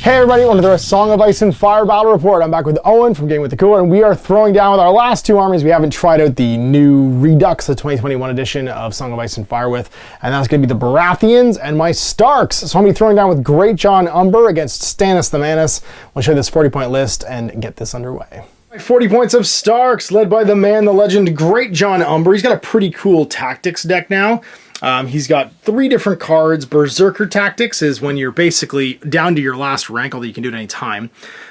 Hey everybody, welcome to the Song of Ice and Fire Battle Report. I'm back with Owen from Game with the Cooler, and we are throwing down with our last two armies we haven't tried out the new Redux, the 2021 edition of Song of Ice and Fire with, and that's going to be the Baratheons and my Starks. So I'm going to be throwing down with Great John Umber against Stannis the Manus. We'll show you this 40-point list and get this underway. 40 points of Starks, led by the man, the legend, Great John Umber. He's got a pretty cool tactics deck now. He's got 3 different cards. Berserker Tactics is when you're basically down to your last rank, although you can do it any time.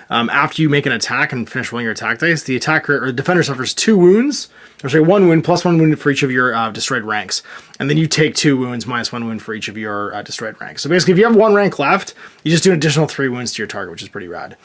After you make an attack and finish rolling your attack dice, the attacker or defender suffers 2 wounds, or sorry, 1 wound plus 1 wound for each of your destroyed ranks. And then you take 2 wounds minus 1 wound for each of your destroyed ranks. So basically, if you have 1 rank left, you just do an additional 3 wounds to your target, which is pretty rad.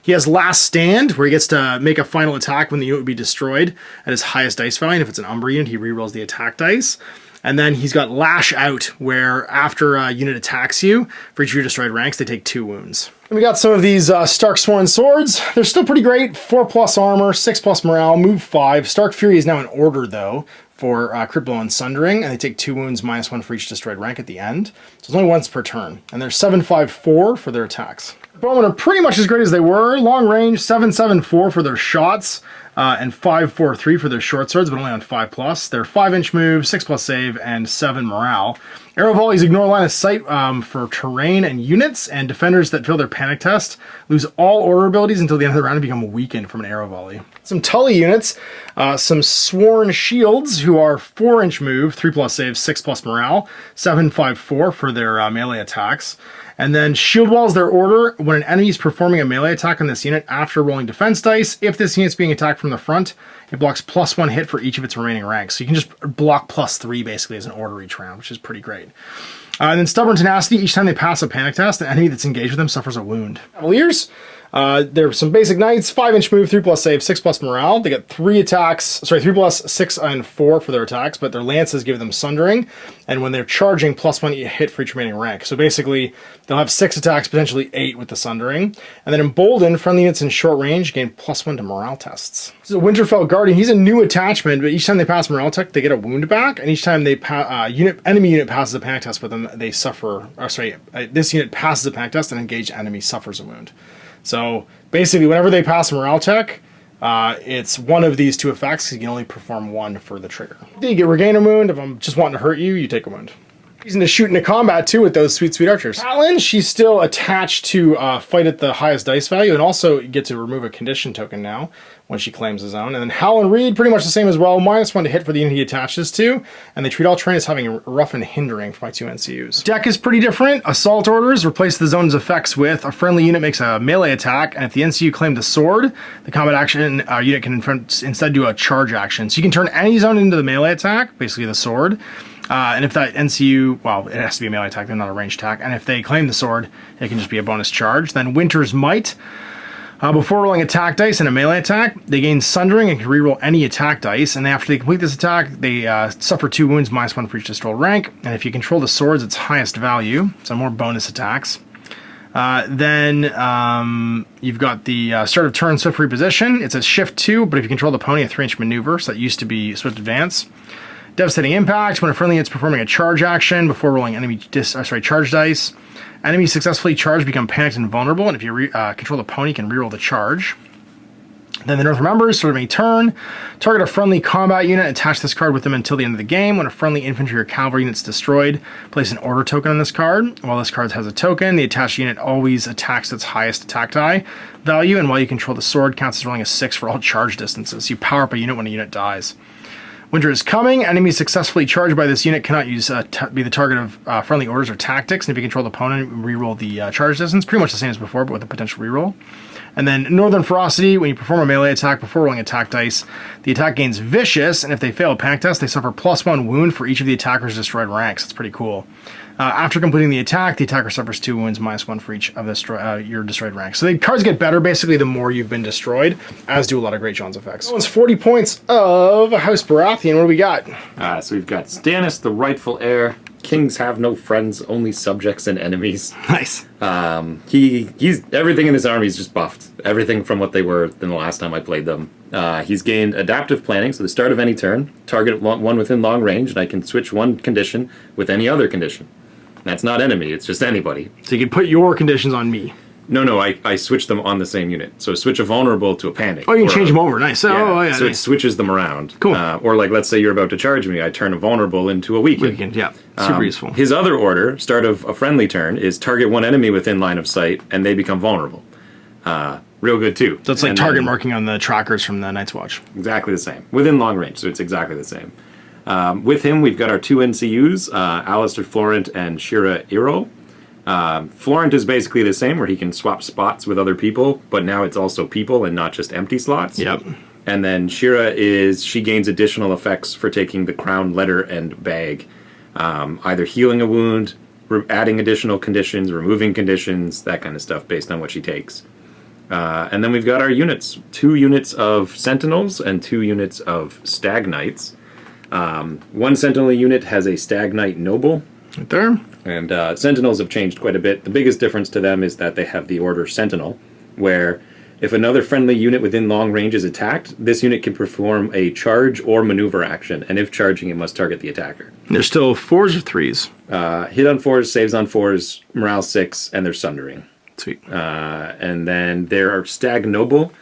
He has Last Stand, where he gets to make a final attack when the unit would be destroyed at his highest dice value. And if it's an Umber unit, he rerolls the attack dice. And then he's got Lash Out, where after a unit attacks you, for each of your destroyed ranks, they take 2 wounds. And we got some of these Stark Sworn Swords. They're still pretty great. 4+ armor, 6+ morale, move 5. Stark Fury is now in order, though, for crit blow and sundering, and they take 2 wounds minus 1 for each destroyed rank at the end. So it's only once per turn. And they're 7/5/4 for their attacks. Bowmen are pretty much as great as they were. Long range, 7/7/4 for their shots, and 5/4/3 for their short swords, but only on 5+. They're 5-inch move, 6+ save, and 7 morale. Arrow volleys ignore line of sight for terrain and units, and defenders that fail their panic test lose all order abilities until the end of the round and become weakened from an arrow volley. Some Tully units, some Sworn Shields, who are 4-inch move, 3+ save, 6+ morale, 7/5/4 for their melee attacks. And then Shield Wall's their order when an enemy is performing a melee attack on this unit after rolling defense dice. If this unit's being attacked from the front, it blocks +1 hit for each of its remaining ranks. So you can just block +3 basically as an order each round, which is pretty great. And then Stubborn Tenacity, each time they pass a panic test, the enemy that's engaged with them suffers a wound. Cavaliers, there are some basic knights, 5-inch move, 3+ save, 6+ morale. They get 3 attacks, sorry, 3+, 6, and 4 for their attacks, but their lances give them sundering, and when they're charging, +1 hit for each remaining rank. So basically, they'll have 6 attacks, potentially 8 with the sundering. And then Emboldened, friendly units in short range gain +1 to morale tests. This is a Winterfell Guardian. He's a new attachment, but each time they pass morale tech, they get a wound back, and each time they enemy unit passes a panic test with them, they suffer, or sorry, this unit passes a panic test, and engaged enemy suffers a wound. So basically, whenever they pass a morale check, it's one of these 2 effects. You can only perform 1 for the trigger. You get regain a wound. If I'm just wanting to hurt you, you take a wound. Reason to shoot into combat too with those sweet archers. Catelyn, she's still attached to fight at the highest dice value, and also you get to remove a condition token now when she claims a zone. And then Howland Reed, pretty much the same as well, -1 to hit for the unit he attaches to, and they treat all terrain as having rough and hindering for my 2 NCUs. Deck is pretty different. Assault orders replace the zone's effects with a friendly unit makes a melee attack, and if the NCU claimed a sword, the combat action unit can instead do a charge action. So you can turn any zone into the melee attack, basically the sword. And if that NCU, well, it has to be a melee attack, they're not a ranged attack. And if they claim the sword, it can just be a bonus charge. Then Winter's Might. Before rolling attack dice in a melee attack, they gain sundering and can reroll any attack dice. And after they complete this attack, they suffer 2 wounds, -1 for each destroyed rank. And if you control the sword's its highest value, so more bonus attacks. Then you've got the start of turn swift reposition. It's a shift 2, but if you control the pony, a 3-inch maneuver, so that used to be swift advance. Devastating Impact, when a friendly unit's performing a charge action before rolling enemy charge dice. Enemies successfully charged become panicked and vulnerable, and if you control the pony, you can reroll the charge. Then the North Remembers, start of a turn. Target a friendly combat unit, attach this card with them until the end of the game. When a friendly infantry or cavalry unit's destroyed, place an order token on this card. While this card has a token, the attached unit always attacks its highest attack die value, and while you control the sword, counts as rolling a 6 for all charge distances. You power up a unit when a unit dies. Winter is coming. Enemies successfully charged by this unit cannot use be the target of friendly orders or tactics. And if you control the opponent, reroll the charge distance. Pretty much the same as before, but with a potential reroll. And then Northern Ferocity, when you perform a melee attack before rolling attack dice, the attack gains Vicious, and if they fail a panic test, they suffer +1 wound for each of the attacker's destroyed ranks. That's pretty cool. After completing the attacker suffers 2 wounds, -1 for each of your destroyed ranks. So the cards get better, basically, the more you've been destroyed, as do a lot of Great John's effects. That one's 40 points of House Baratheon. What do we got? So we've got Stannis, the rightful heir. Kings have no friends, only subjects and enemies. Nice. He's everything in his army is just buffed. Everything from what they were than the last time I played them. He's gained adaptive planning, so the start of any turn, target one within long range, and I can switch one condition with any other condition. That's not enemy, it's just anybody. So you can put your conditions on me. No, I switch them on the same unit. So switch a vulnerable to a panic. Oh, you can change them over. Nice. Yeah, Oh, yeah. So Nice. it switches them around. Cool. Or like, let's say you're about to charge me, I turn a vulnerable into a weakened. Yeah. Super useful. His other order, start of a friendly turn, is target one enemy within line of sight, and they become vulnerable. Real good too. So it's like And target then- marking on the trackers from the Night's Watch. Exactly the same. Within long range, so it's exactly the same. With him, we've got our two NCUs, Alistair Florent and Shira Iro. Florent is basically the same, where he can swap spots with other people, but now it's also people and not just empty slots. Yep. And then Shira she gains additional effects for taking the crown, letter, and bag. Either healing a wound, adding additional conditions, removing conditions, that kind of stuff based on what she takes. And then we've got our units. 2 units of Sentinels and 2 units of Stag Knights. One Sentinel unit has a Stag Knight Noble. Right there. And Sentinels have changed quite a bit. The biggest difference to them is that they have the order Sentinel, where if another friendly unit within long range is attacked, this unit can perform a charge or maneuver action, and if charging, it must target the attacker. There's still 4s or 3s. Hit on 4s, saves on 4s, morale 6, and they're Sundering. Sweet. And then there are Stag Noble.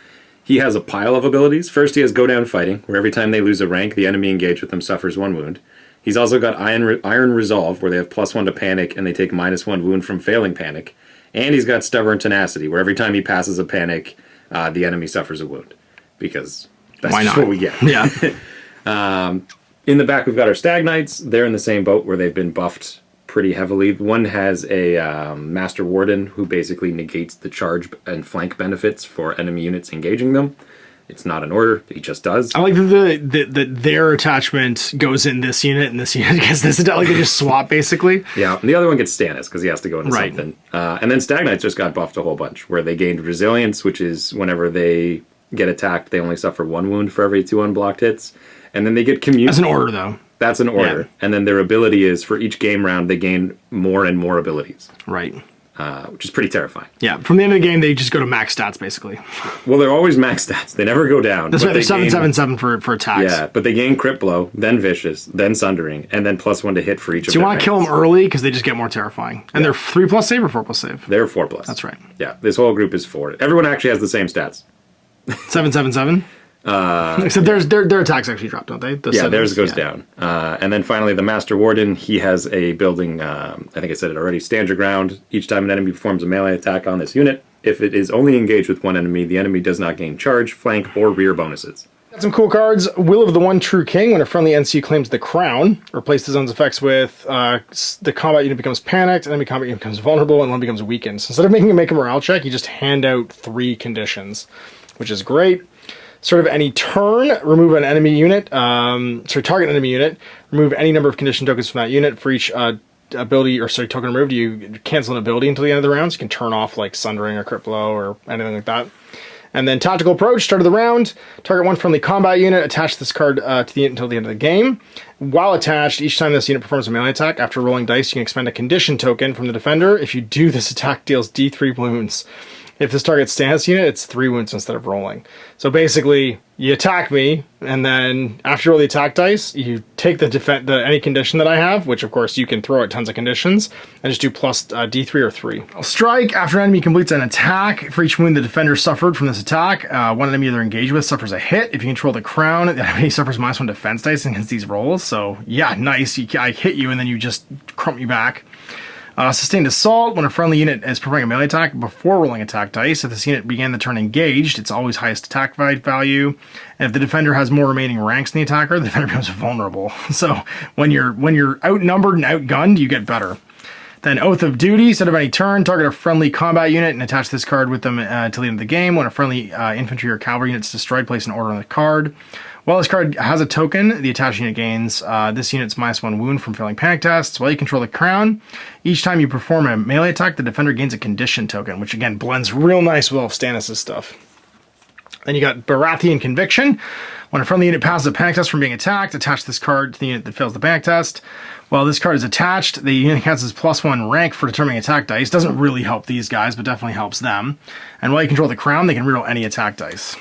He has a pile of abilities. First, he has Go Down Fighting, where every time they lose a rank, the enemy engaged with them suffers 1 wound. He's also got Iron Resolve, where they have +1 to panic, and they take -1 wound from failing panic. And he's got Stubborn Tenacity, where every time he passes a panic, the enemy suffers a wound. Because that's Why just not? what we get. Yeah. In the back, we've got our Stag Knights. They're in the same boat, where they've been buffed pretty heavily. One has a Master Warden, who basically negates the charge and flank benefits for enemy units engaging them. It's not an order, he just does. I like that their attachment goes in this unit and this unit gets this. Like they just swap basically. Yeah, and the other one gets Stannis because he has to go into Right. something. And then Stag Knights just got buffed a whole bunch, where they gained Resilience, which is whenever they get attacked, they only suffer 1 wound for every 2 unblocked hits. And then they get Commune. As an order though. That's an order. Yeah. And then their ability is, for each game round, they gain more and more abilities, Right. which is pretty terrifying. Yeah. From the end of the game, they just go to max stats basically. Well, they're always max stats. They never go down. That's but right. They're they gain- 777 for attacks. Yeah, but they gain Crit Blow, then Vicious, then Sundering, and then +1 to hit for each of Do you their want to kill ranks. them early because they just get more terrifying? And they're 3+ save or 4+ save. They're 4+. That's right. Yeah, this whole group is 4. Everyone actually has the same stats. 777. Except their attacks actually drop, don't they? The Yeah, sevens? theirs goes Yeah. down. And then finally, the Master Warden, he has a building, I think I said it already, Stand Your Ground. Each time an enemy performs a melee attack on this unit, if it is only engaged with one enemy, the enemy does not gain charge, flank, or rear bonuses. Got some cool cards. Will of the One True King. When a friendly NC claims the crown, replace the zone's effects with the combat unit becomes panicked, enemy combat unit becomes vulnerable, and one becomes weakened. So instead of making a morale check, you just hand out 3 conditions, which is great. Sort of any turn, remove an enemy unit, target an enemy unit, remove any number of condition tokens from that unit. For each token removed, you cancel an ability until the end of the round, so you can turn off like Sundering or Crit Blow or anything like that. And then Tactical Approach, start of the round, target 1 friendly combat unit, attach this card to the unit until the end of the game. While attached, each time this unit performs a melee attack, after rolling dice, you can expend a condition token from the defender. If you do, this attack deals D3 wounds. If this targets Stannis unit, it's 3 wounds instead of rolling. So basically, you attack me, and then after you roll the attack dice, you take any condition that I have, which of course you can throw at tons of conditions, and just do plus D3 or 3. I'll strike after an enemy completes an attack. For each wound the defender suffered from this attack, one enemy they're engaged with suffers a hit. If you control the crown, the enemy suffers -1 defense dice against these rolls. So yeah, nice. I hit you, and then you just crump me back. Sustained Assault, when a friendly unit is performing a melee attack before rolling attack dice, if this unit began the turn engaged, it's always highest attack value. And if the defender has more remaining ranks than the attacker, the defender becomes vulnerable. So when you're outnumbered and outgunned, you get better. Then Oath of Duty, instead of any turn, target a friendly combat unit and attach this card with them until the end of the game. When a friendly infantry or cavalry unit is destroyed, place an order on the card. While this card has a token, the attached unit gains this unit's -1 wound from failing panic tests. While you control the crown, each time you perform a melee attack, the defender gains a condition token, which again blends real nice with all of Stannis' stuff. Then you got Baratheon Conviction. When a friendly unit passes a panic test from being attacked, attach this card to the unit that fails the panic test. While this card is attached, the unit has its +1 rank for determining attack dice. Doesn't really help these guys, but definitely helps them. And while you control the crown, they can reroll any attack dice.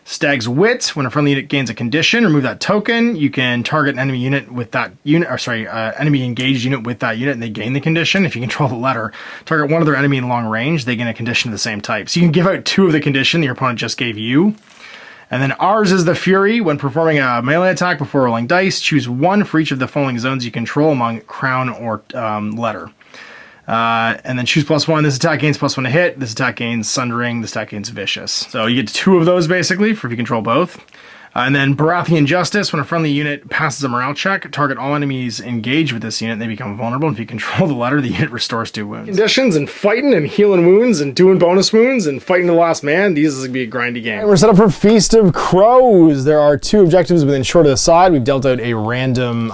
Stag's Wit. When a friendly unit gains a condition, remove that token. You can target an enemy unit with that unit, or sorry, enemy engaged unit with that unit, and they gain the condition. If you control the letter, target one other enemy in long range, they gain a condition of the same type. So you can give out 2 of the condition your opponent just gave you. And then ours is the Fury. When performing a melee attack before rolling dice, choose 1 for each of the following zones you control among crown or letter. And then choose +1. This attack gains +1 to hit. This attack gains Sundering. This attack gains Vicious. So you get 2 of those basically for if you control both. And then Baratheon Justice. When a friendly unit passes a morale check, target all enemies engaged with this unit and they become vulnerable. And if you control the letter, the unit restores 2 wounds. Conditions and fighting and healing wounds and doing bonus wounds and fighting the last man. These is going to be a grindy game. And we're set up for Feast of Crows. There are 2 objectives within short of the side. We've dealt out a random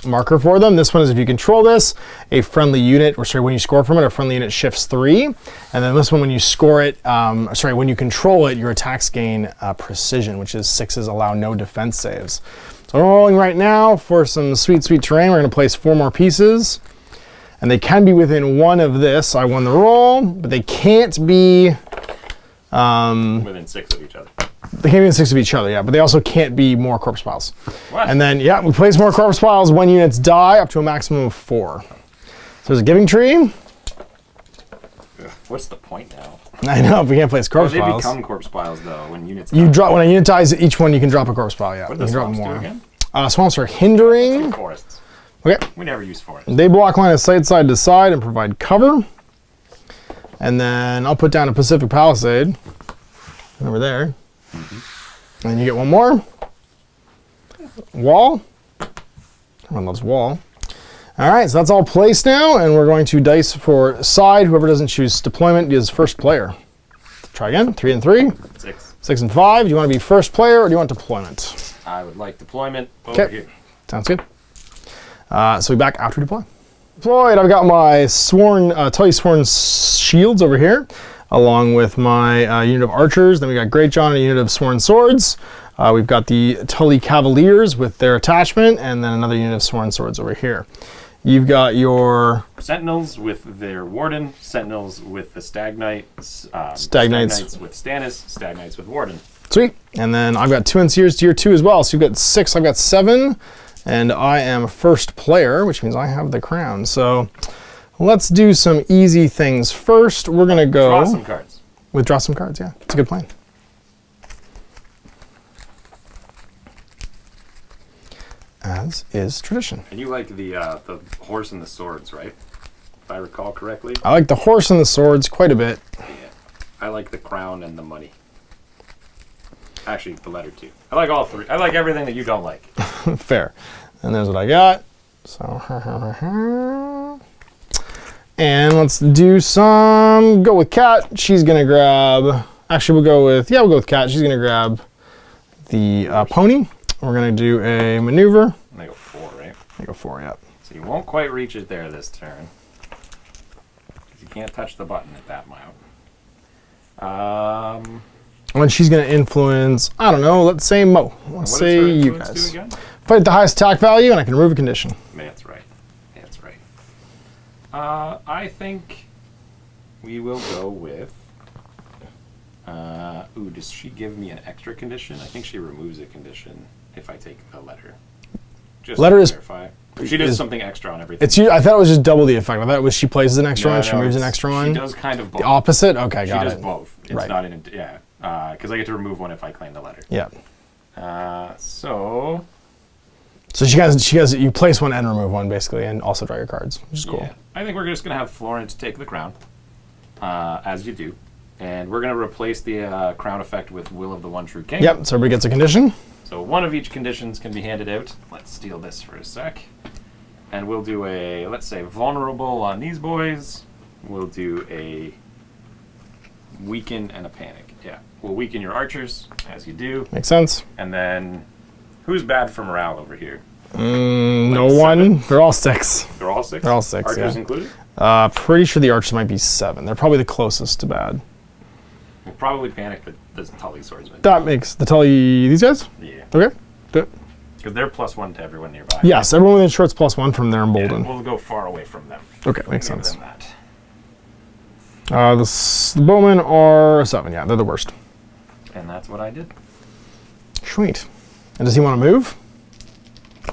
marker for them. This one is if you control this, a friendly unit, or sorry, when you score from it, a friendly unit shifts 3. And then this one, when you score it, when you control it, your attacks gain precision, which is 6 allow no defense saves. So we're rolling right now for some sweet, sweet terrain. We're going to place 4 more pieces. And they can be within 1 of this. I won the roll, but they can't be... within 6 of each other. They can't be within 6 of each other, yeah. But they also can't be more corpse piles. What? And then, yeah, we place more corpse piles when units die, up to a maximum of 4. So there's a giving tree. What's the point now? I know, but we can't place corpse piles. They become corpse piles though when units. You drop when a unit dies. Each one you can drop a corpse pile. Yeah, What you do the can drop swamps more. do again? Swamps are hindering. Forests. Okay. We never use forests. They block line of sight side to side and provide cover. And then I'll put down a Pacific Palisade over there. Mm-hmm. And then you get 1 more. Wall. Everyone loves wall. All right, so that's all placed now, and we're going to dice for side. Whoever doesn't choose deployment is first player. Try again. 3 and 3. 6. 6 and 5. Do you want to be first player or do you want deployment? I would like deployment over here. Sounds good. So we'll be back after deploy. Deployed. I've got my Tully Sworn shields over here, along with my unit of archers. Then we got Great John and a unit of Sworn Swords. We've got the Tully Cavaliers with their attachment, and then another unit of Sworn Swords over here. You've got your Sentinels with their Warden, Sentinels with the Stag Knight, Stag Knights with Stannis, Stag Knights with Warden. Sweet. And then I've got 2 Enseers tier 2 as well. So you've got 6, I've got 7, and I am first player, which means I have the crown. So let's do some easy things first. We're going to go... Draw some cards. Withdraw some cards, yeah. It's a good plan. As is tradition. And you like the horse and the swords, right? If I recall correctly. I like the horse and the swords quite a bit. Yeah. I like the crown and the money. Actually, the letter too. I like all 3. I like everything that you don't like. Fair. And there's what I got. So, and let's do some. Go with Cat. She's gonna grab. Actually, we'll go with Cat. She's gonna grab the pony. We're gonna do a maneuver. And they go 4, right? They go 4, yeah. So you won't quite reach it there this turn. Because you can't touch the button at that amount. And she's gonna influence, I don't know, let's say Mo. Let's say you guys. Fight at the highest attack value and I can remove a condition. That's right. That's right. I think we will go with... does she give me an extra condition? I think she removes a condition if I take the letter. Just letter to clarify. She does something extra on everything. I thought it was just double the effect. I thought it was she places an extra one, she moves an extra one. She does kind of both. The opposite? Okay, got it. She does both. It's right. not in because I get to remove one if I claim the letter. Yeah. So she has you place one and remove one basically, and also draw your cards, which is cool. Yeah. I think we're just gonna have Florence take the crown, as you do. And we're going to replace the crown effect with Will of the One True King. Yep, so everybody gets a condition. So 1 of each conditions can be handed out. Let's steal this for a sec. And we'll do a, let's say, vulnerable on these boys. We'll do a weaken and a panic. Yeah, we'll weaken your archers, as you do. Makes sense. And then, who's bad for morale over here? No one. They're all 6. They're all 6? They're all 6, Archers yeah. included? Pretty sure the archers might be 7. They're probably the closest to bad. We'll probably panic the Tully swordsman. That makes the Tully these guys? Yeah. Okay, do it. Because they're +1 to everyone nearby. Yes, everyone within short's +1 from their emboldened. Yeah, we'll go far away from them. Okay, makes sense. Them that. The bowmen are 7, yeah, they're the worst. And that's what I did. Sweet. And does he want to move?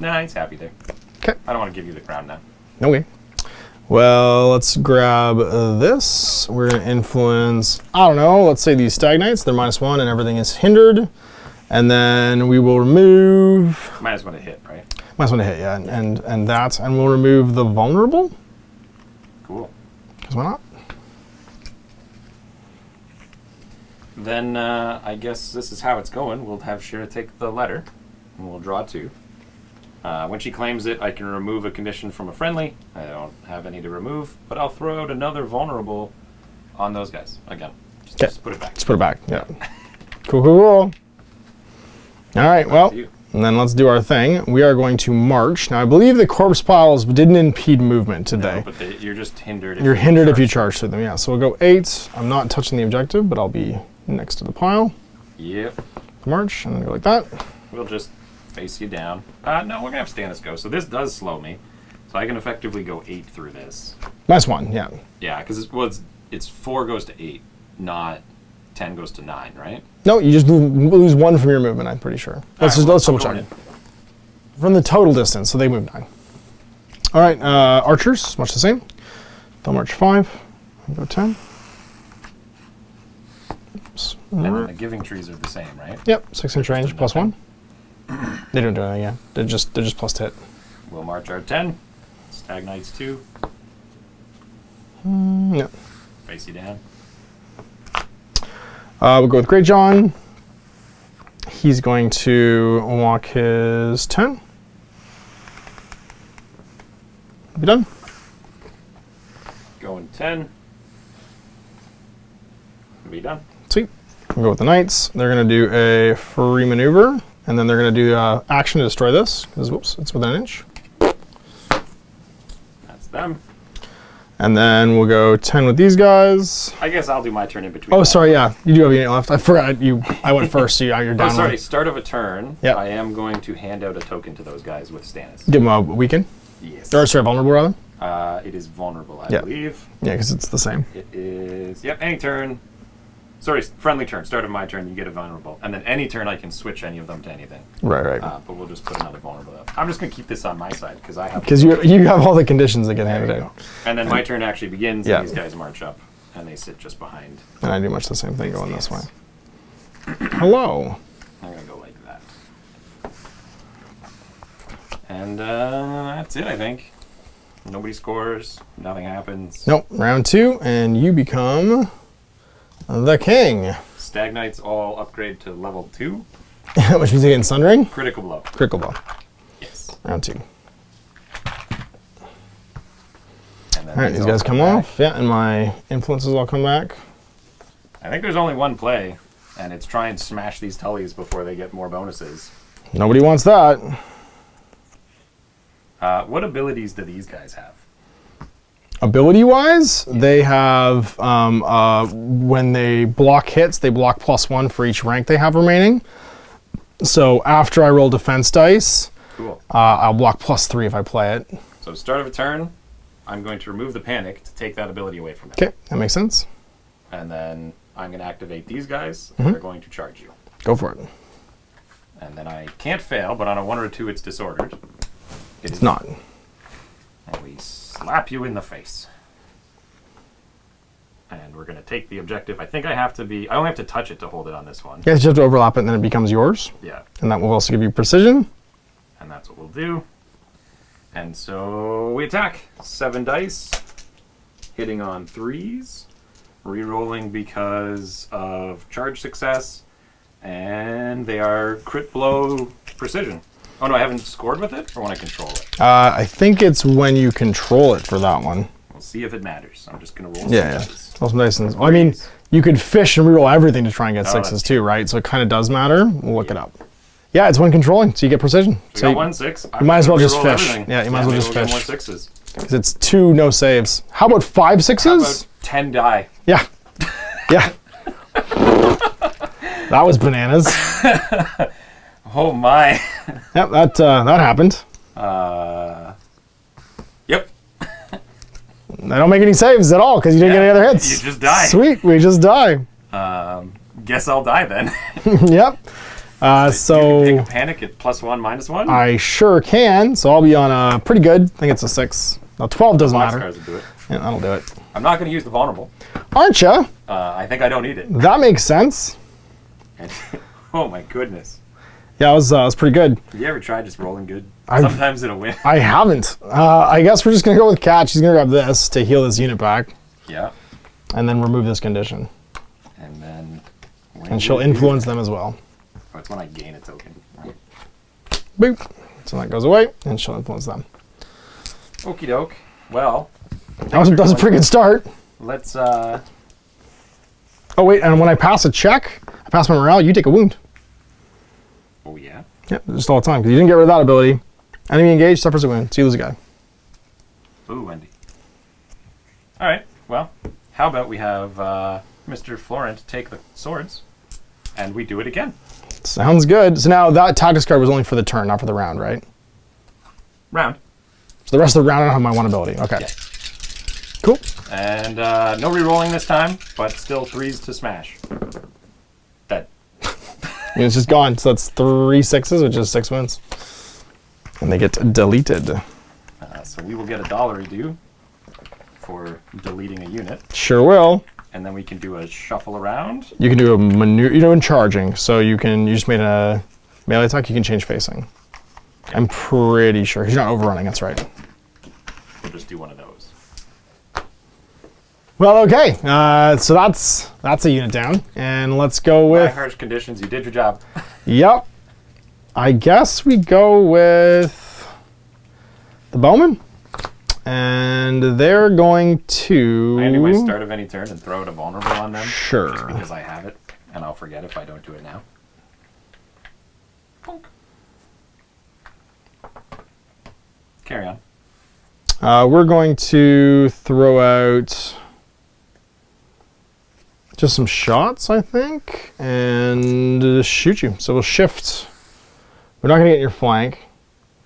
Nah, he's happy there. Okay. I don't want to give you the crown now. Okay. Well, let's grab this. We're going to influence, I don't know, let's say these stagnites. They're -1 and everything is hindered. And then we will remove... -1 to hit, right? -1 to hit, yeah. And that. And we'll remove the vulnerable. Cool. Because why not? Then I guess this is how it's going. We'll have Shira take the letter, and we'll draw 2. When she claims it, I can remove a condition from a friendly. I don't have any to remove, but I'll throw out another vulnerable on those guys. Again, just put it back. Just put it back, yeah. Cool, cool, cool. All right, well, and then let's do our thing. We are going to march. Now, I believe the corpse piles didn't impede movement today. No, but you're just hindered. You're hindered if you charge through them, yeah. So we'll go 8. I'm not touching the objective, but I'll be next to the pile. Yep. March, and then go like that. We'll just face you down. No, we're going to have Stannis go. So this does slow me. So I can effectively go 8 through this. -1, yeah. Yeah, because it's 4 goes to 8, not 10 goes to 9, right? No, you just lose 1 from your movement, I'm pretty sure. Let's double check. From the total distance, so they move 9. All right, archers, much the same. They'll march 5. I'll go 10. Oops. And then the giving trees are the same, right? Yep, 6-inch range, +1. They don't do anything, yeah. They're just plus to hit. We'll march our 10. Stag Knights 2. Yep. Face you down. We'll go with Great John. He's going to walk his 10. Be done. Going 10. Be done. Sweet. We'll go with the Knights. They're going to do a free maneuver, and then they're going to do action to destroy this, because, whoops, it's within an inch. That's them. And then we'll go 10 with these guys. I guess I'll do my turn in between. Oh, sorry, yeah. You do have a unit left. I forgot I went first, so you're down. Oh, sorry. One. Start of a turn. Yep. I am going to hand out a token to those guys with Stannis. Give them a weaken? Yes. Or, sorry, vulnerable, rather? It is vulnerable, I believe. Yeah, because it's the same. It is, yep, any turn. Sorry, friendly turn. Start of my turn, you get a vulnerable. And then any turn, I can switch any of them to anything. Right. But we'll just put another vulnerable up. I'm just going to keep this on my side, because I have... Because you have all the conditions that get handed in. And then my turn actually begins, and these guys march up, and they sit just behind. And I do much the same thing going this way. Hello. I'm going to go like that. And that's it, I think. Nobody scores. Nothing happens. Nope. Round 2, and you become the king. Stag Knights all upgrade to level 2. Which means they get Sundering? Critical blow. Critical blow. Yes. Round 2. And then all right, these guys come off. Yeah, and my influences all come back. I think there's only one play, and it's try and smash these Tullys before they get more bonuses. Nobody wants that. What abilities do these guys have? Ability-wise, they have, when they block hits, they block +1 for each rank they have remaining. So after I roll defense dice, cool. I'll block +3 if I play it. So start of a turn, I'm going to remove the panic to take that ability away from it. Okay, that makes sense. And then I'm going to activate these guys, and they're going to charge you. Go for it. And then I can't fail, but on a 1 or a 2, it's disordered. It's not. And we slap you in the face. And we're going to take the objective. I think I only have to touch it to hold it on this one. Yeah, you have to overlap it and then it becomes yours. Yeah. And that will also give you precision. And that's what we'll do. And so we attack. 7 dice. Hitting on 3s. Rerolling because of charge success. And they are crit blow precision. Oh no, I haven't scored with it, or when I control it? I think it's when you control it for that one. We'll see if it matters. I'm just going to roll some dice. Roll some dice. Well, I mean, you could fish and reroll everything to try and get 6s too, right? So it kind of does matter. We'll look it up. Yeah, it's when controlling, so you get precision. So you got 1 6. You might as well just fish. Everything. Yeah, you might as well just fish. 1 6s. Because it's 2 no saves. How about 5 6s? How about 10 die? Yeah. Yeah. That was bananas. Oh my. Yep, that happened. Yep. I don't make any saves at all because you didn't get any other hits. You just die. Sweet, we just die. Guess I'll die then. Yep. So you can pick a panic at +1, -1. I sure can. So I'll be on a pretty good. I think it's a 6. No, 12 doesn't matter. Boxcars will do it. Yeah, that'll do it. I'm not going to use the vulnerable. Aren't ya? I think I don't need it. That makes sense. Oh my goodness. Yeah, it was pretty good. Have you ever tried just rolling good? Sometimes it'll win. I haven't. I guess we're just gonna go with catch. He's gonna grab this to heal this unit back. Yeah. And then remove this condition. And then. And she'll influence them as well. Oh, it's when I gain a token. Right. Boop. So that goes away, and she'll influence them. Okie doke. Well. That was a pretty good start. Let's. Oh wait, and when I pass a check, I pass my morale. You take a wound. Oh yeah. Yep, just all the time because you didn't get rid of that ability. Enemy engaged suffers a wound, so you lose a guy. Ooh, Wendy. All right. Well, how about we have Mr. Florent take the swords, and we do it again. Sounds good. So now that tactics card was only for the turn, not for the round, right? Round. So the rest of the round I don't have my one ability. Okay. Yeah. Cool. And no re-rolling this time, but still 3s to smash. Dead. I mean, it's just gone. So that's 3 6s, which is 6 wins. And they get deleted. So we will get $1 due for deleting a unit. Sure will. And then we can do a shuffle around. You can do a maneuver, in charging. So you just made a melee attack, you can change facing. Yep. I'm pretty sure. He's not overrunning, that's right. We'll just do one of those. Well, okay. So that's a unit down. And let's go with... By harsh conditions, you did your job. Yep. I guess we go with the bowman. And they're going to... I do my start of any turn and throw out a vulnerable on them. Sure. Just because I have it, and I'll forget if I don't do it now. Bonk. Carry on. We're going to throw out just some shots, I think, and shoot you. So we'll shift. We're not going to get in your flank.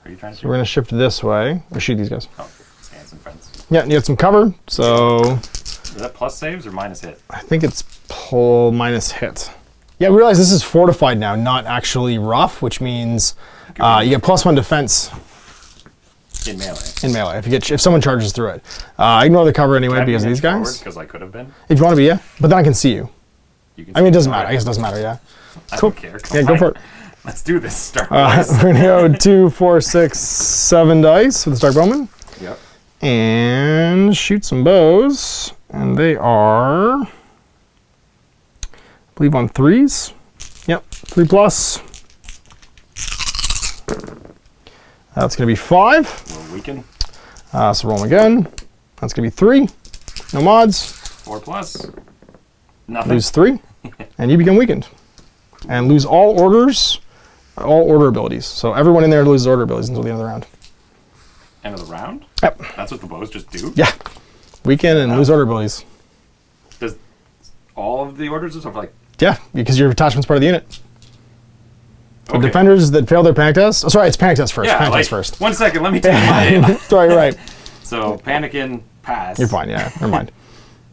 Are you trying to So we're going to shift this way. Or shoot these guys. Oh, stands and friends. Yeah, you get some cover. So Is that plus saves or minus hit? I think it's pull minus hit. Yeah, we realize this is fortified now, not actually rough, which means you get +1 defense in melee. In melee, if someone charges through it. I ignore the cover anyway because of these guys. Because I could have been. If you want to be, yeah. But then I can see you. I mean, it doesn't matter. Right. I guess it doesn't matter, yeah. I Cool. don't care. Yeah, go for it. Let's do this. Start. We're going to go 2, 4, 6, 7 dice with the Stark Bowman. Yep. And shoot some bows. And they are, I believe, on 3s. Yep, 3+. That's going to be 5. We'll weaken. So roll them again. That's going to be 3. No mods. 4+. Nothing. Lose 3. And you become weakened. And lose all orders, all order abilities. So everyone in there loses order abilities until the end of the round. End of the round? Yep. That's what the bows just do? Yeah. Weaken and lose order abilities. Does all of the orders or stuff like... Yeah, because your attachment's part of the unit. The Okay. defenders that fail their panic test. Oh, sorry, it's panic test first. Yeah, Panic like, test first. 1 second, let me take my... Sorry, you're right. So, panicking, pass. You're fine, yeah. Never mind.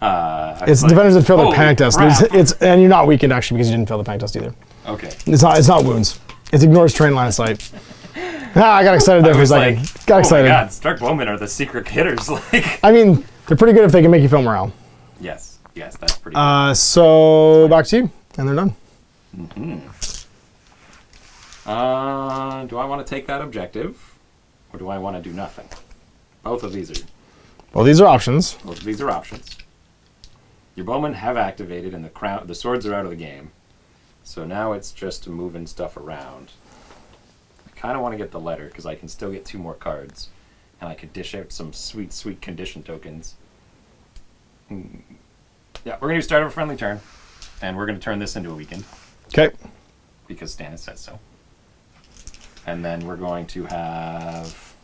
I It's was the defenders that fail their holy panic test. crap. And you're not weakened actually because you didn't fail the panic test either. Okay. It's not wounds. It ignores terrain line of sight. I got excited there for a second. Got excited. Oh my god, Stark Bowmen are the secret hitters. Like, I mean, they're pretty good if they can make you feel morale. yes, that's pretty good. So back to you, and they're done. Do I want to take that objective, or do I want to do nothing? Both of these are. Well, these are options. Both of these are options. Your bowmen have activated, and the swords are out of the game. So now it's just moving stuff around. I kind of want to get the letter because I can still get 2 more cards, and I could dish out some sweet, sweet condition tokens. Yeah, we're gonna do start of a friendly turn, and we're gonna turn this into a weekend. Okay. Because Stannis says so. And then we're going to have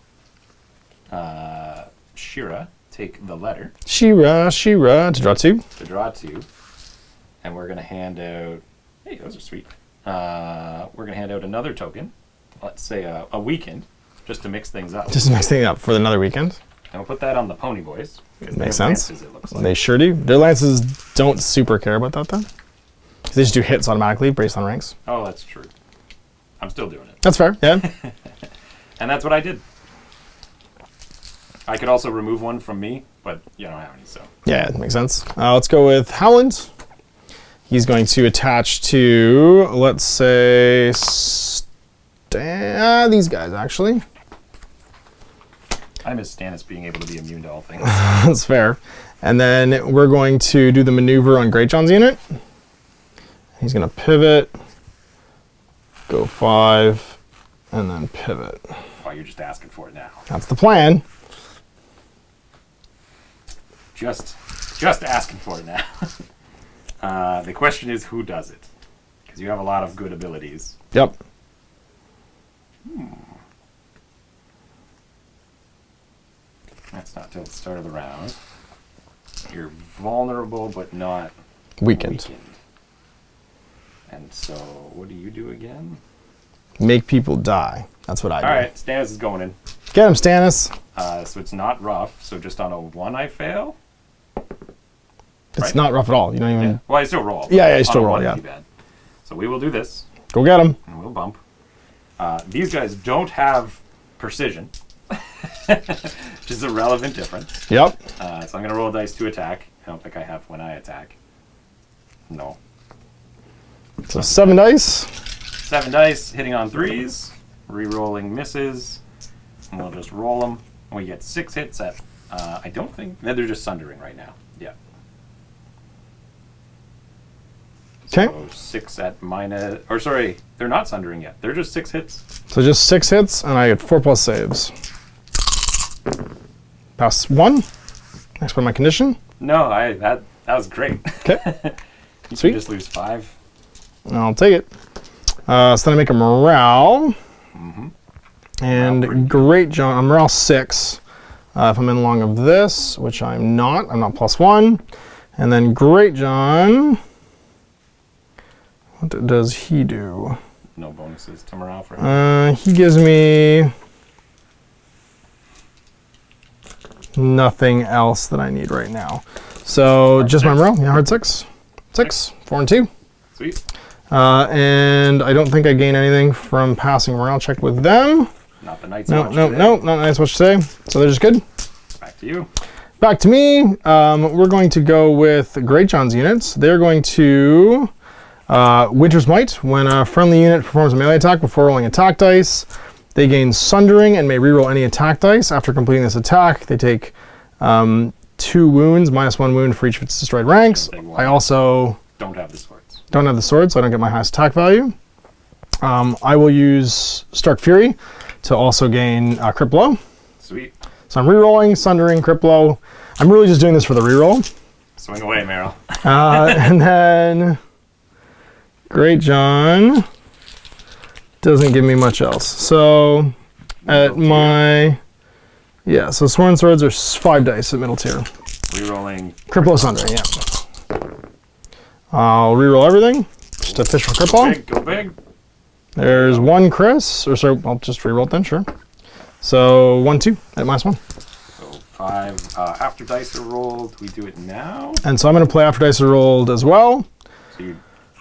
Shira take the letter. Shira, to draw 2. To draw 2. And we're going to hand out... Hey, those are sweet. We're going to hand out another token. Let's say a weekend, just to mix things up. Just to mix things up for another weekend. And we'll put that on the pony boys. Makes sense. Lances, it looks like. They sure do. Their lances don't super care about that, though. Because they just do hits automatically based on ranks. Oh, that's true. I'm still doing it. That's fair. Yeah. And that's what I did. I could also remove one from me, but you don't have any, so. Yeah, it makes sense. Let's go with Howland. He's going to attach to, let's say, these guys, actually. I miss Stannis being able to be immune to all things. That's fair. And then we're going to do the maneuver on Great John's unit. He's going to pivot, go 5, and then pivot. Oh, you're just asking for it now. That's the plan. Just asking for it now. The question is, who does it? Because you have a lot of good abilities. Yep. That's not till the start of the round. You're vulnerable, but not Weakened. And so, what do you do again? Make people die. That's what I do. All right, Stannis is going in. Get him, Stannis. So it's not rough. So just on a 1, I fail. It's Right. not rough at all. You don't even... Yeah. Well, I still roll. Yeah, you still On a roll, 1, yeah. it'd be bad. So we will do this, Go get him. and we'll bump. These guys don't have precision, which is a relevant difference. Yep. So I'm going to roll a dice to attack. I don't think I have when I attack. No. So 7 dice. 7 dice, hitting on 3s, re-rolling misses, and we'll just roll them. And we get 6 hits at, I don't think, no, they're just sundering right now. Yeah. Okay. So 6 at minus, or sorry, they're not sundering yet. They're just 6 hits. So just 6 hits, and I get 4+ saves. Pass 1. Next one, my condition. No, that was great. Okay. You Sweet. can just lose 5. I'll take it. So then I make a morale. And Morale 3. Great John, I'm morale 6. If I'm in long of this, which I'm not +1. And then Great John, what does he do? No bonuses to morale for him. He gives me nothing else that I need right now. So Hard just my 6. morale. Yeah, hard 6. 6, 4 and 2. Sweet. And I don't think I gain anything from passing morale check with them. Not the Knights. No, Watch no, today. no, not nice what you say. So they're just good. Back to you. Back to me. We're going to go with Great John's units. They're going to Winter's Might. When a friendly unit performs a melee attack before rolling attack dice, they gain Sundering and may reroll any attack dice. After completing this attack, they take 2 wounds, -1 wound for each of its destroyed ranks. Big one. I also Don't have the swords. don't have the sword, so I don't get my highest attack value. I will use Stark Fury to also gain crit blow. Sweet. So I'm rerolling, Sundering, crit blow. I'm really just doing this for the reroll. Swing away, Meryl. And then Great John doesn't give me much else. So at my, yeah, so Sworn Swords are 5 dice at middle tier. Rerolling. Crit blow, Sundering, yeah. I'll reroll everything. Just a fish for crit blow. Big, go big. There's 1 Chris, or so I'll just reroll it then, sure. So 1, 2 at -1. So 5. After dice are rolled, we do it now. And so I'm going to play after dice are rolled as well. So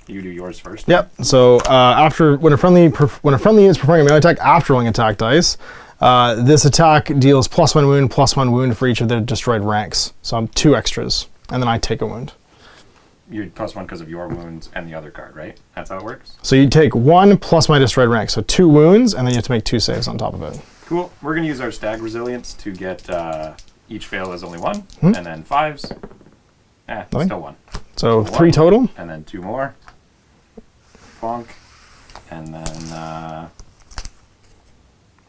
you do yours first. Yep. So after when a friendly is performing a melee attack after rolling attack dice, this attack deals +1 wound, +1 wound for each of the destroyed ranks. So I'm 2 extras, and then I take a wound. You're +1 because of your wounds and the other card, right? That's how it works? So you take 1 plus my destroyed rank, so 2 wounds, and then you have to make 2 saves on top of it. Cool. We're going to use our stag resilience to get each fail is only 1, and then 5s. Nothing. Still 1. So 3 1, total. And then 2 more. Bonk. And then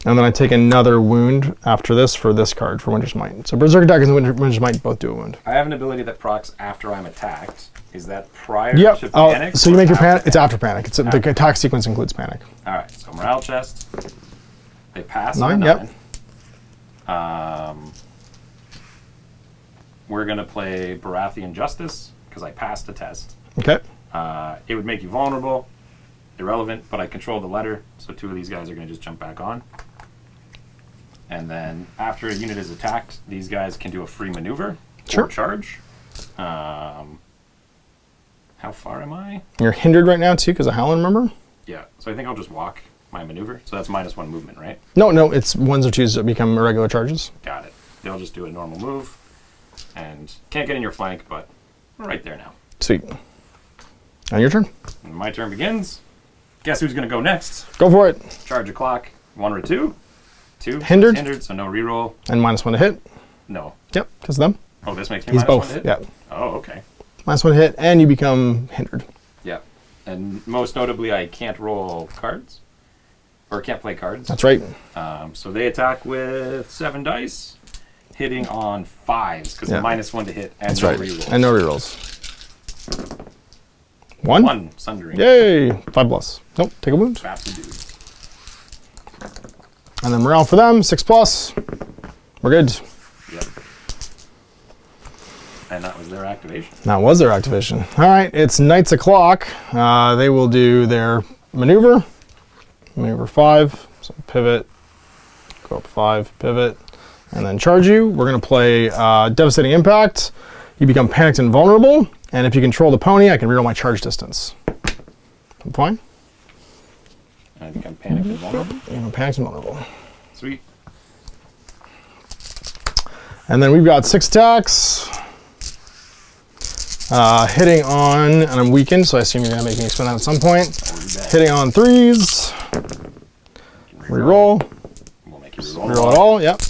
And then I take another wound after this for this card for Winter's Might. So Berserk Attack and Winter's Might both do a wound. I have an ability that procs after I'm attacked. Is that prior Yep. to panic? So you or make your after panic. It's after panic. It's the attack sequence includes panic. All right. So morale chest. They pass 9, on a yep. 9. We're gonna play Baratheon Justice because I passed the test. Okay. It would make you vulnerable, irrelevant, but I control the letter, so 2 of these guys are gonna just jump back on. And then after a unit is attacked, these guys can do a free maneuver Sure. or charge. How far am I? You're hindered right now too because of Howland, remember? Yeah, so I think I'll just walk my maneuver. So that's -1 movement, right? No, no, it's ones or twos that become regular charges. Got it. They'll just do a normal move. And can't get in your flank, but we're right there now. Sweet. On your turn. And my turn begins. Guess who's going to go next? Go for it. Charge a clock. 1 or 2. 2. Hindered. Hindered, so no reroll. And -1 to hit. No. Yep, because of them. Oh, this makes me He's -1 both. to hit? Yeah. Oh, okay. -1 to hit, and you become hindered. Yeah. And most notably, I can't roll cards. Or can't play cards. That's right. So they attack with 7 dice, hitting on 5s, because Yeah. -1 to hit and That's no right. rerolls. And no rerolls. 1? 1, Sundering. Yay! 5+. Nope, take a wound. Traps the dude. And then morale for them, 6+. We're good. Yep. And that was their activation. That was their activation. All right, it's Knights O'Clock. They will do their maneuver. Maneuver 5. So pivot. Go up 5, pivot. And then charge you. We're going to play Devastating Impact. You become panicked and vulnerable. And if you control the pony, I can reroll my charge distance. I'm fine. And I become panicked and vulnerable. I'm panicked and vulnerable. Sweet. And then we've got 6 attacks. Hitting on, and I'm weakened, so I assume you're going to make me spend that at some point. Hitting on 3s. Reroll. We'll make you reroll. Reroll it all, yep.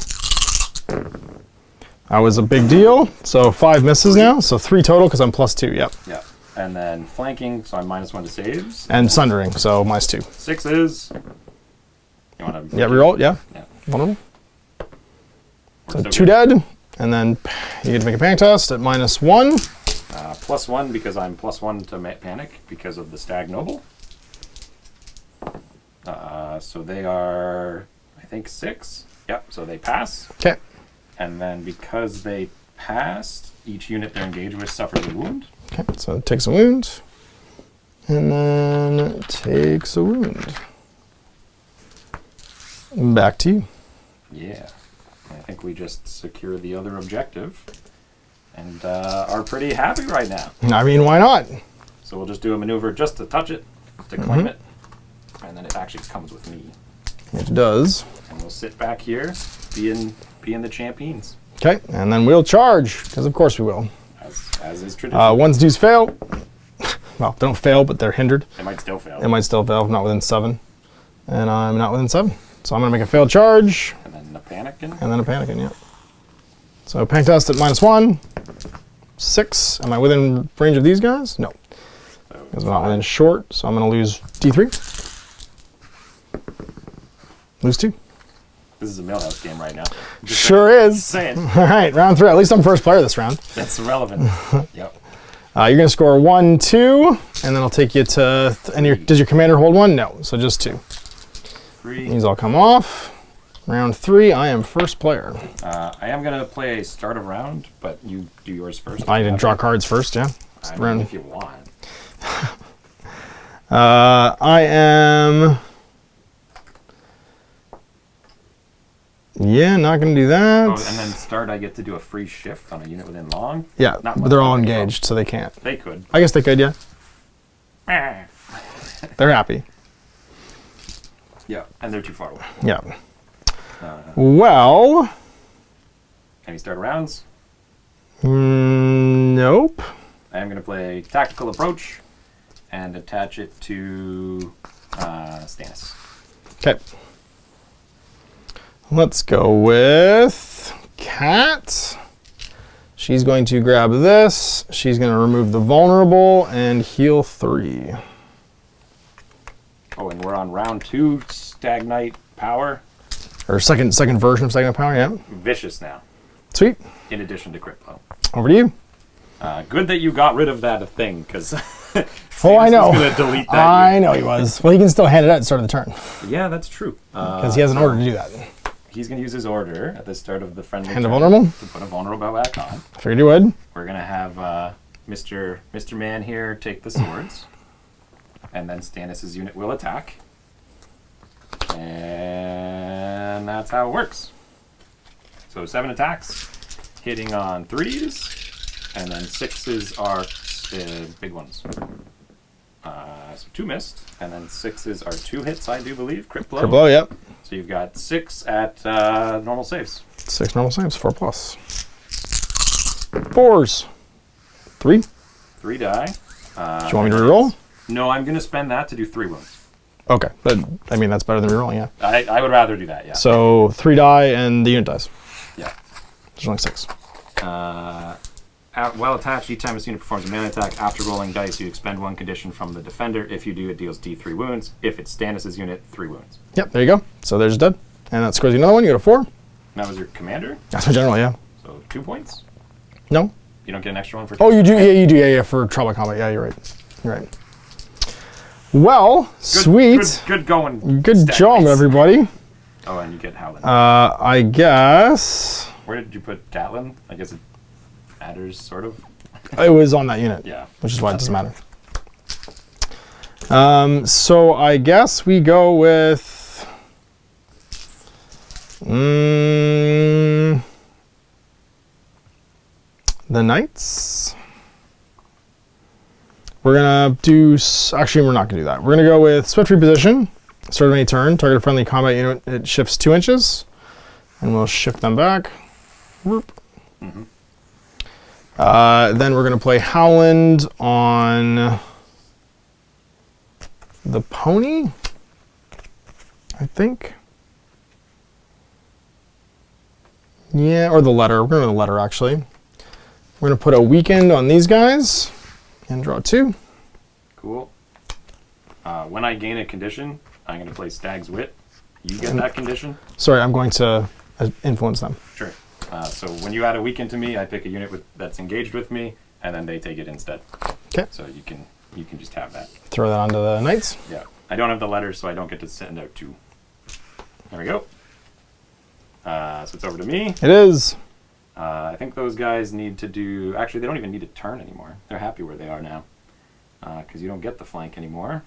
That was a big deal. So 5 misses now, so 3 total because I'm +2, yep. Yeah. And then flanking, so I'm -1 to saves. And sundering, so -2. 6s. You want to? Yeah, reroll, yeah. Yeah. Vulnerable. So Still 2 good. dead, and then you get to make a panic test at -1. +1 because I'm +1 to panic because of the Stag Noble. So they are, I think, 6. Yep, so they pass. Okay. And then because they passed, each unit they're engaged with suffers a wound. Okay, so it takes a wound. And then it takes a wound. Back to you. Yeah. I think we just secure the other objective and are pretty happy right now. I mean, why not? So we'll just do a maneuver just to touch it, to claim it, and then it actually comes with me. It does. And we'll sit back here, being the champions, Okay, and then we'll charge, because of course we will. as is tradition. Ones dues fail. Well, they don't fail, but they're hindered. It might still fail. It might still fail, not within 7. And I'm not within 7. So I'm going to make a failed charge, And then a panicking. and then a panicking, yeah. So panic test at -1. 6. Am I within range of these guys? No. So Because I'm not within short, so I'm going to lose D3. Lose 2. this is a Millhouse game right now. Just Sure is. saying. All right, round 3. At least I'm first player this round. That's relevant. Yep. You're going to score 1, 2, and then I'll take you to... does your commander hold 1? No, so just 2. 3. These all come off. Round 3, I am first player. I am going to play a start of round, but you do yours first. I didn't draw cards first, yeah. I mean, round. if you want. I am... Yeah, not going to do that. Oh, and then start, I get to do a free shift on a unit within long. Yeah, Not but they're all long, engaged, so they can't. They could. I guess they could, yeah. They're happy. Yeah, and they're too far away. Yeah. Well... Any start rounds? Nope. I am going to play Tactical Approach and attach it to Stannis. Okay. Let's go with Cat. She's going to grab this. She's going to remove the vulnerable and heal 3. Oh, and we're on round 2, Stagnite Power. Or second version of Stagnant Power, yeah. Vicious now, Sweet. in addition to Crit Blow. Over to you. Good that you got rid of that thing, because Oh, I know. going to delete that. I know he was. Well, he can still hand it out at the start of the turn. Yeah, that's true. Because he has an order to do that. He's going to use his order at the start of the friendly Hand a turn vulnerable? to put a vulnerable back on. I figured you would. We're going to have Mr. Man here take the swords. And then Stannis' unit will attack. And that's how it works. So 7 attacks, hitting on 3s, and then 6s are big ones. So 2 missed, and then 6s are 2 hits, I do believe. Crit blow. Crit blow, yep. So you've got 6 at normal saves. 6 normal saves, 4+. 4s. 3. 3 die. Do you want me to reroll? No, I'm going to spend that to do 3 wounds. Okay, but I mean that's better than rerolling, yeah. I would rather do that, yeah. So 3 die and the unit dies. Yeah. There's only 6. While attached, each time this unit performs a melee attack, after rolling dice, you expend 1 condition from the defender. If you do, it deals D3 wounds. If it's Stannis' unit, 3 wounds. Yep, there you go. So there's dead. And that scores you another one. You go to 4. That was your commander? That's my general, yeah. So 2 points? No. You don't get an extra one for... Oh, you do. Yeah, you do. Yeah, for trouble combat. Yeah, you're right. You're right. Well, sweet. Good going. Good job, everybody. Oh, and you get Howland. I guess... Where did you put Gatlin? I guess it matters, sort of. It was on that unit. Yeah. Which is why it doesn't matter. So I guess we go with... the Knights. We're going to do... Actually, we're not going to do that. We're going to go with Swift Reposition. Start of any turn. Target a friendly combat unit. It shifts 2 inches. And we'll shift them back. Whoop. Mm-hmm. Then we're going to play Howland on the pony, I think. Yeah, or the letter. We're going to do the letter, actually. We're going to put a weekend on these guys and draw 2. Cool. When I gain a condition, I'm going to play Stag's Wit. You get that condition. Sorry, I'm going to influence them. Sure. So when you add a weekend to me, I pick a unit that's engaged with me, and then they take it instead. Okay. So you can just have that. Throw that onto the Knights. Yeah. I don't have the letters, so I don't get to send out 2. There we go. So it's over to me. It is. I think those guys need to do... Actually, they don't even need to turn anymore. They're happy where they are now. Because you don't get the flank anymore.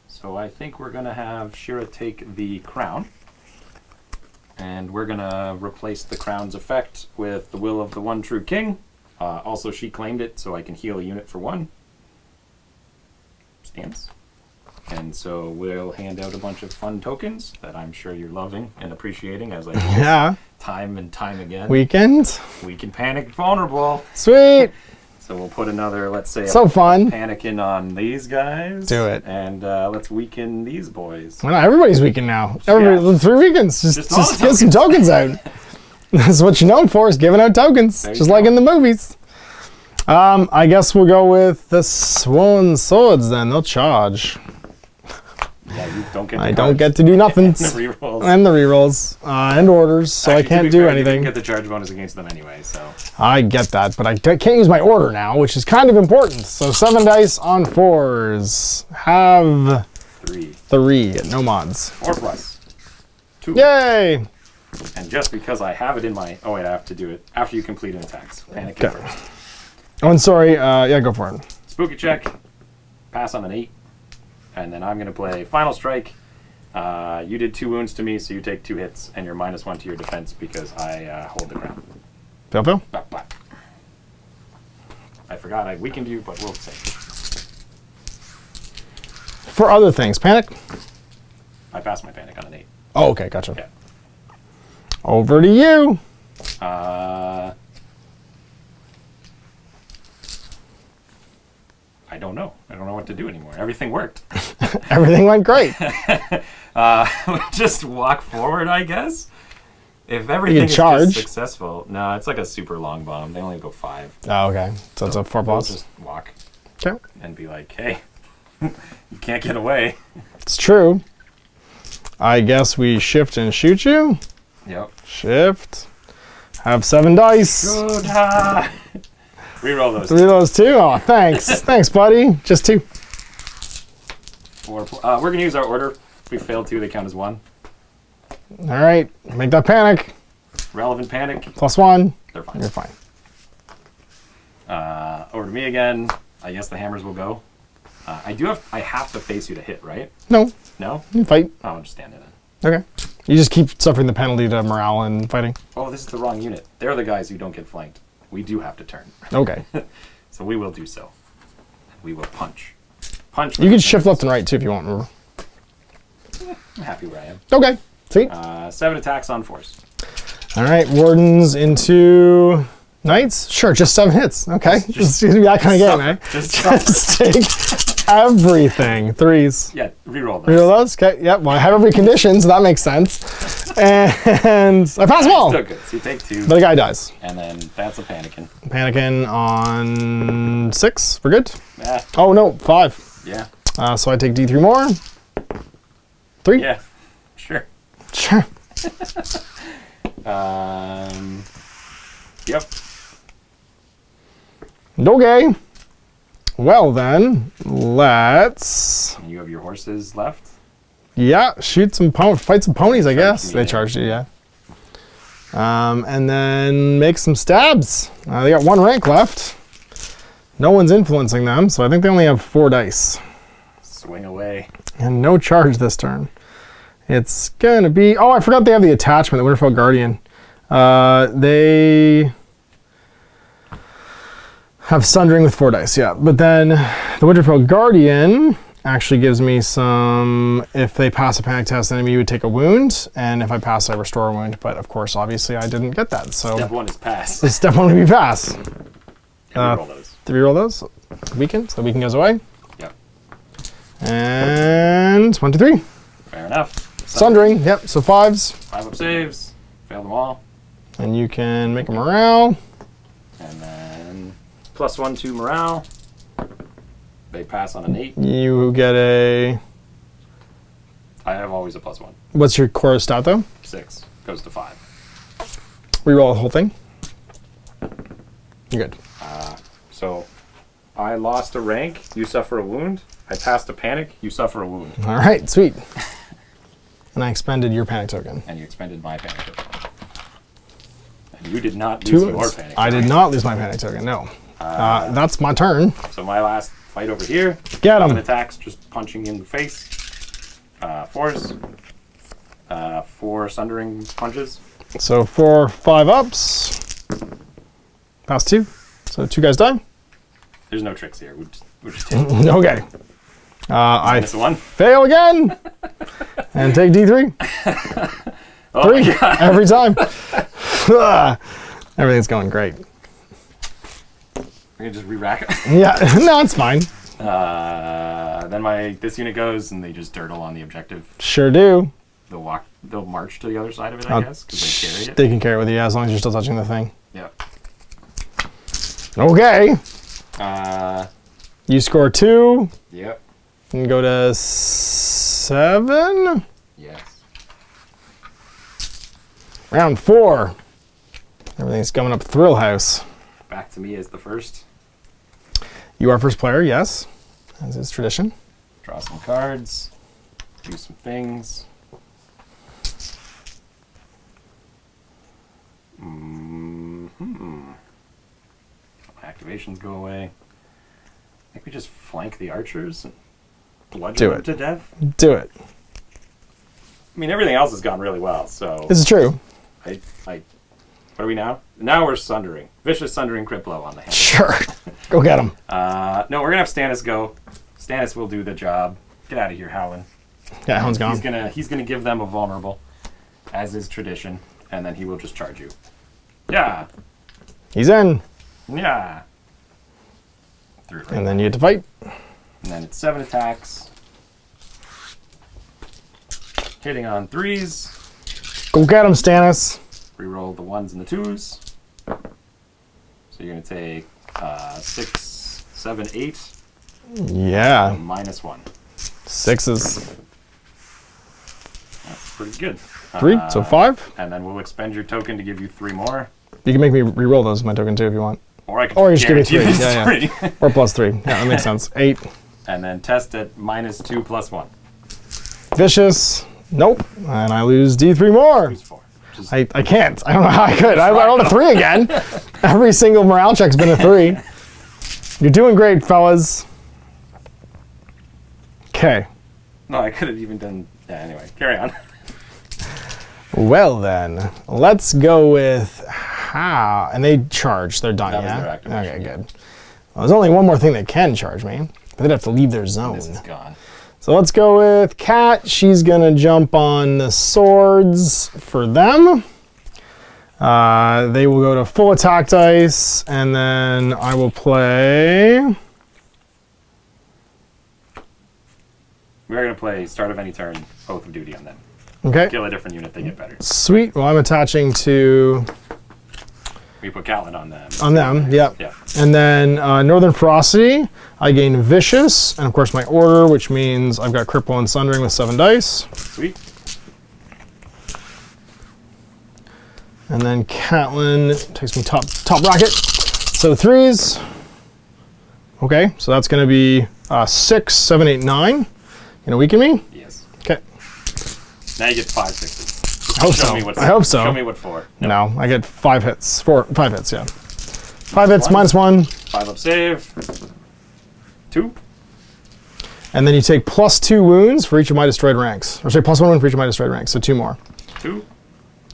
So I think we're going to have Shira take the crown. And we're going to replace the crown's effect with the will of the one true king. Also, she claimed it, so I can heal a unit for 1. Stamps. And so we'll hand out a bunch of fun tokens that I'm sure you're loving and appreciating as I do this time and time again. Weekend. We can panic vulnerable. Sweet. So we'll put another, let's say, so fun. Panic-in on these guys. Do it. And let's weaken these boys. Well, everybody's weekend now. Everybody, 3 weekends. Just get some tokens out. That's what you're known for, is giving out tokens. Just like in the movies. I guess we'll go with the Swollen Swords then. They'll charge. Yeah, you don't get I don't get to do nothing. And the rerolls. And the rerolls. And orders, so Actually, I can't do anything. You can get the charge bonus against them anyway, so. I get that, but I can't use my order now, which is kind of important. So 7 dice on 4s. Have 3. No mods. 4+. 2. Yay! And just because I have it in my... Oh, wait, I have to do it after you complete an attack. So panic it first. Oh, and sorry. Yeah, go for it. Spooky check. Pass on an 8. And then I'm going to play Final Strike. You did 2 wounds to me, so you take 2 hits, and you're -1 to your defense because I hold the crown. Fail. I forgot I weakened you, but we'll see. For other things, panic? I passed my panic on an 8. Oh, okay, gotcha. Yeah. Over to you. I don't know. I don't know what to do anymore. Everything worked. Everything went great. Just walk forward, I guess. If everything is just successful. No, it's like a super long bomb. They only go 5. Oh, okay. So it's a 4+. We'll just walk. Okay. And be like, hey, you can't get away. It's true. I guess we shift and shoot you. Yep. Shift. Have 7 dice. Good. Reroll those. 3 of those too? Oh, thanks. Thanks, buddy. Just 2. 4. We're going to use our order. If we fail 2, they count as 1. All right. Make that panic. Relevant panic. +1. They're fine. You're fine. Over to me again. I guess the hammers will go. I have to face you to hit, right? No. No? You fight. Oh, I'll just stand in it. Okay. You just keep suffering the penalty to morale and fighting. Oh, this is the wrong unit. They're the guys who don't get flanked. We do have to turn. Okay. So we will do so. We will punch. punch. You can shift left and right too if you want. Remember. I'm happy where I am. Okay, sweet. 7 attacks on force. All right, wardens into knights. Sure, just 7 hits. Okay, just be that kind of game, eh? Just take everything. 3s. Yeah, reroll those. Reroll those. Okay. Yep. Well, I have every condition, so that makes sense. And I pass them all. Still good. So you take 2. But a guy dies. And then that's a panicking. Panicking on 6. We're good. Yeah. Oh no, 5. Yeah. So I take D3 more. 3. Yeah. Sure. Sure. Yep. Okay. Well then, let's. And you have your horses left. Yeah, shoot some fight some ponies, I guess. me, They yeah. charged you, yeah. And then make some stabs. They got 1 rank left. No one's influencing them, so I think they only have 4 dice. Swing away. And no charge this turn. It's gonna be. Oh, I forgot they have the attachment, the Winterfell Guardian. They have Sundering with 4 dice, yeah. But then the Winterfell Guardian actually gives me some. If they pass a panic test, the enemy would take a wound, and if I pass, I restore a wound. But of course, obviously, I didn't get that. So Step 1 is pass. step 1 would be pass. And reroll those. Do we roll those? Weaken, so the weaken goes away. Yep. And 1, 2, 3. Fair enough. Sundering, yep. So 5s. 5 up saves. Fail them all. And you can make a morale. And then +1 to morale. They pass on an 8. You get a. I have always a +1. What's your core stat though? 6 goes to 5. Reroll the whole thing. You're good. So I lost a rank. You suffer a wound. I passed a panic. You suffer a wound. All right, sweet. And I expended your panic token. And you expended my panic token. And you did not 2 lose your wounds. panic I token. did not lose my panic token. No. That's my turn. So my last fight over here. Get 'em. 7 attacks, just punching in the face. 4s. 4 sundering punches. So 4, 5 ups. Pass 2. So 2 guys die. There's no tricks here. We're just take Okay. I -1. fail again. And take D3. Oh 3 my God. every time. Everything's going great. We're gonna just re-rack it. Yeah, no, it's fine. Then this unit goes and they just dirtle on the objective. Sure do. They'll march to the other side of it, I guess, because they carry it. They can carry it with you, yeah, as long as you're still touching the thing. Yeah. Okay. You score 2 Yep. and go to 7. Yes. Round 4. Everything's coming up Thrill House. Back to me as the first. You are first player, yes, as is tradition. Draw some cards. Do some things. Activations go away. I think we just flank the archers and bludgeon them to death. Do it. I mean, everything else has gone really well, so... This is true. what are we now? Now we're sundering. Vicious sundering crit blow on the hand. Sure. Go get him. No, we're gonna have Stannis go. Stannis will do the job. Get out of here, Howland. Yeah, Hound's gone. He's gonna give them a vulnerable, as is tradition, and then he will just charge you. Yeah. He's in. Yeah. Through. And then you get to fight. And then it's 7 attacks. Hitting on 3s. Go get him, Stannis. Reroll the 1s and the 2s. So you're going to take 6, 7, 8. Yeah. -1. 6s. That's pretty good. 3, so 5. And then we'll expend your token to give you 3 more. You can make me re-roll those with my token too if you want. Or I can Or you just give me 3. guarantee Yeah, it's yeah. 3. Or +3. Yeah, that makes sense. 8. And then test at -2 +1. Vicious. Nope. And I lose D3 more. Lose 4. Just I can't. I don't know how I could. I rolled a 3 again. Every single morale check's been a 3. You're doing great, fellas. Okay. No, I could have even done... Yeah, anyway. Carry on. Well then, let's go with how. And they charge. They're done, That was yeah? their activation, Okay, yeah. good. Well, there's only one more thing that can charge me. But they'd have to leave their zone. This is gone. So let's go with Cat. She's going to jump on the swords for them. They will go to full attack dice, and then I will play... We're going to play start of any turn, Oath of Duty on them. Okay. Kill a different unit, they get better. Sweet. Well, I'm attaching to... We put Catelyn on them. On them, yep. Yeah. And then Northern Ferocity, I gain Vicious, and of course my Order, which means I've got Cripple and Sundering with 7 dice. Sweet. And then Catelyn takes me top bracket. So 3s. Okay, so that's going to be 6, 7, 8, 9. Gonna weaken me? Yes. Okay. Now you get 5 6s. I hope so. I hope so. Show me what 4. No, I get 5 hits. 5 hits, yeah. 5 hits, -1. 5 up save. 2. And then you take +2 wounds for each of my destroyed ranks. Or sorry, +1 wound for each of my destroyed ranks, so 2 more. 2.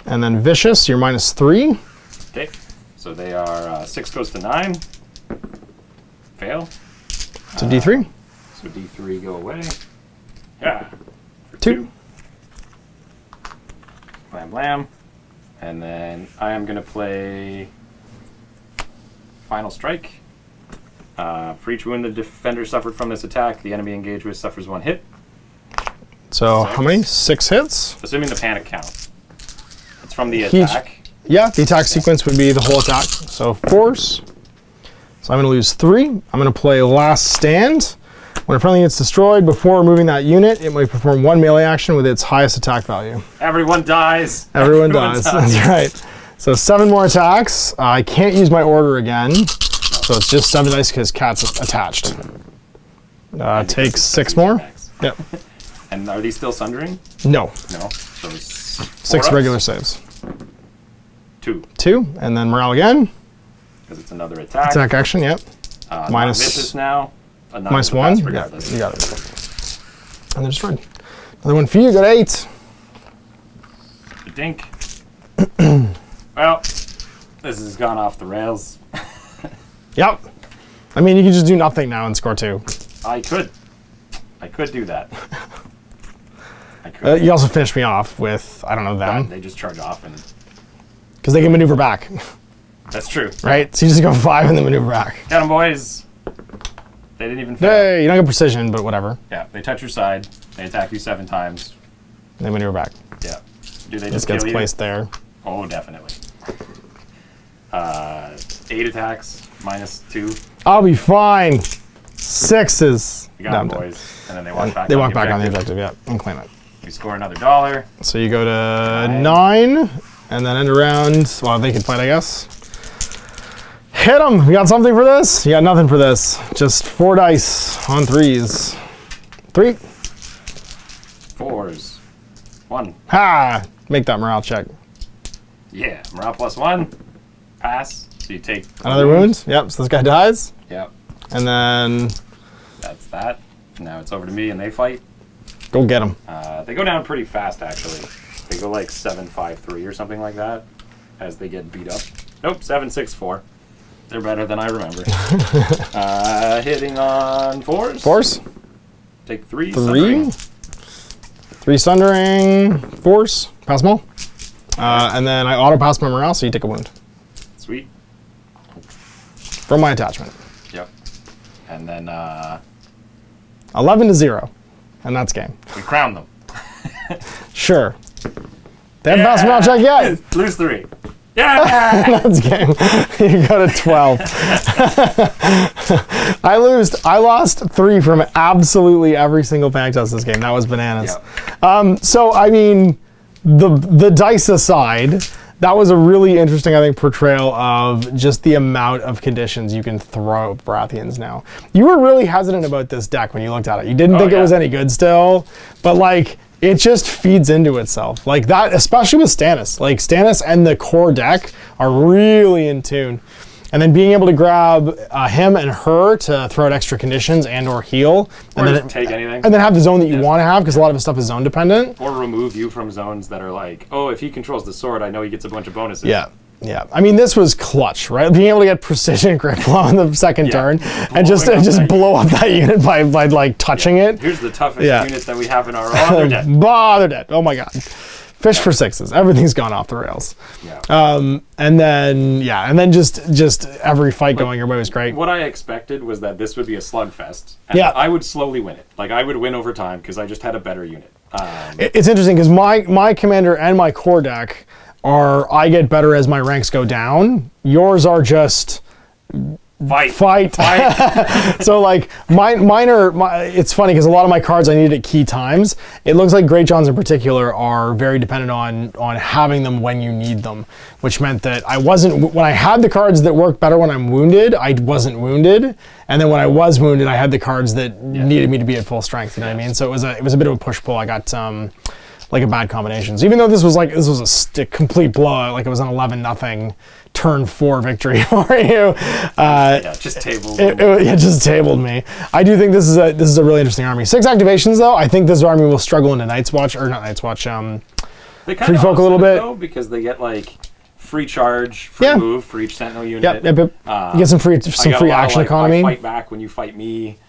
And then Vicious, you're -3. Okay. So they are 6 goes to 9. Fail. So D3. So D3 go away. Yeah. For 2. Blam blam. And then I am going to play Final Strike. For each wound the defender suffered from this attack, the enemy engaged with suffers 1 hit. So 6. how many? 6 hits? Assuming the panic count. It's from the attack. Yeah, the attack sequence would be the whole attack. So force. So I'm going to lose 3. I'm going to play Last Stand. When a friendly gets destroyed, before removing that unit, it may perform 1 melee action with its highest attack value. Everyone dies. Everyone dies. That's right. So 7 more attacks. I can't use my Order again. So it's just 7 dice because Cat's attached. Takes 6 more. Yep. And are these still sundering? No. No. So 6 regular saves. 2. 2, and then morale again. Because it's another attack. Attack action, yep. Minus vicious now. -1. Yeah, you got it. And they're destroyed. Another one for you. Got 8. Dink. Well, this has gone off the rails. Yep. I mean, you can just do nothing now and score 2. I could do that. I could. You also finish me off with, I don't know, them. They just charge off and... Because they can maneuver back. That's true. Right? So you just go 5 and then maneuver back. Get 'em, boys. They didn't even fail. Hey, you don't get precision, but whatever. Yeah, they touch your side. They attack you 7 times. They maneuver back. Yeah. Do they This just gets kill you? placed there. Oh, definitely. 8 attacks, -2. I'll be fine. 6s. You got 'em, boys. And then they walk back. They walk back on the objective, yeah, and claim it. You score another $1. So you go to 9, and then end around. Well, they can fight, I guess. Hit them. You got something for this? You got nothing for this. Just 4 dice on 3s. 3. 4s. 1. Ha! Make that morale check. Yeah. Morale +1. Pass. So you take Another wound. Yep. So this guy dies, Yep. and then That's that. Now it's over to me and they fight. go get him. They go down pretty fast, actually. They go like 7-5-3 or something like that as they get beat up. Nope, 7-6-4. They're better than I remember. Hitting on 4s. 4s. Take 3. 3. Sundering. 3 sundering. Force. Pass them all. And then I auto pass my morale, so you take a wound Sweet. from my attachment. Yep. And then 11 to 0, and that's game. we crown them. Sure. They haven't passed morale check yet. Lose 3. Yeah! That's game. You go to 12. I lost 3 from absolutely every single panic test this game. That was bananas. Yep. So I mean, the dice aside, that was a really interesting, I think, portrayal of just the amount of conditions you can throw at Baratheons now. You were really hesitant about this deck when you looked at it. You didn't think it was any good still, but like, it just feeds into itself. Like that, especially with Stannis. Like Stannis and the core deck are really in tune. And then being able to grab him and her to throw out extra conditions and or heal. Or and just take anything. And then have the zone that you want to have, because a lot of his stuff is zone dependent. Or remove you from zones that are like, oh, if he controls the sword, I know he gets a bunch of bonuses. Yeah. Yeah, I mean, this was clutch, right? Being able to get precision grip blow on the second turn and just blow up that unit by like touching it. Here's the toughest unit that we have in our they're dead. Bah, they're dead. Oh my god. Fish for sixes. Everything's gone off the rails. Yeah. And then just every fight going your way was great. What I expected was that this would be a slugfest. And Yeah. I would slowly win it. Like, I would win over time because I just had a better unit. It's interesting because my commander and my core deck I get better as my ranks go down. Yours are just fight. So like mine are. It's funny because a lot of my cards I needed at key times. It looks like Great Johns in particular are very dependent on having them when you need them, which meant that when I had the cards that work better when I'm wounded, I wasn't wounded, and then when I was wounded, I had the cards that needed me to be at full strength. You know what I mean? So it was a bit of a push pull. I got like a bad combination. So even though this was a complete blowout, like it was an 11-0 turn 4 victory for you. Just tabled. It just tabled me. I do think this is a really interesting army. 6 activations though. I think this army will struggle into Night's Watch or not Night's Watch. They Free Folk a little bit though, because they get like free charge, free move for each Sentinel unit. Yep. You get some free action economy. I fight back when you fight me.